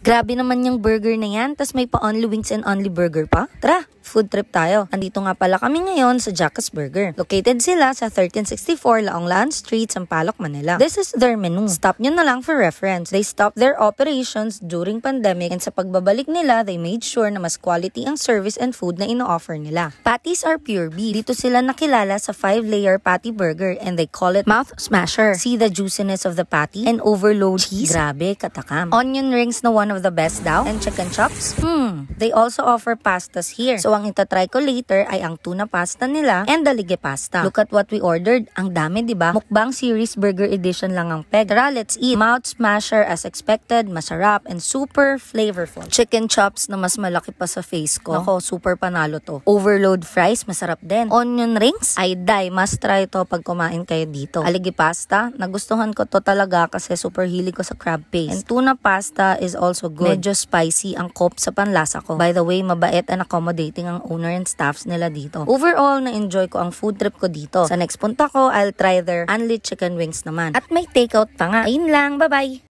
Grabe naman yung burger na yan, tas may pa-only wings and only burger pa. Tara, food trip tayo. Andito nga pala kami ngayon sa Jacka's Burger. Located sila sa 1364 Laonglaan Street, Sampaloc, Manila. This is their menu. Stop nyo na lang for reference. They stopped their operations during pandemic and sa pagbabalik nila, they made sure na mas quality ang service and food na ino-offer nila. Patties are pure beef. Dito sila nakilala sa 5-layer patty burger and they call it mouth smasher. See the juiciness of the patty and overload cheese. Grabe, katakam. Onion rings na one of the best daw and chicken chops. They also offer pastas here. So ang itatry ko later ay ang tuna pasta nila and the lige pasta. Look at what we ordered. Ang dami, diba? Mukbang series burger edition lang ang peg. Tara, let's eat. Mouth smasher as expected, masarap and super flavorful. Chicken chops na mas malaki pa sa face ko. Nako, super panalo to. Overload fries, masarap din. Onion rings, ay die. Must try to pag kumain kayo dito. Aligi pasta, nagustuhan ko to talaga kasi super hilig ko sa crab paste. And tuna pasta is also good. Medyo spicy ang cope sa panlasa ko. By the way, mabait and accommodating ang owner and staffs nila dito. Overall, na-enjoy ko ang food trip ko dito. Sa next punta ko, I'll try their unlit chicken wings naman. At may takeout pa nga. Ayun lang, bye-bye!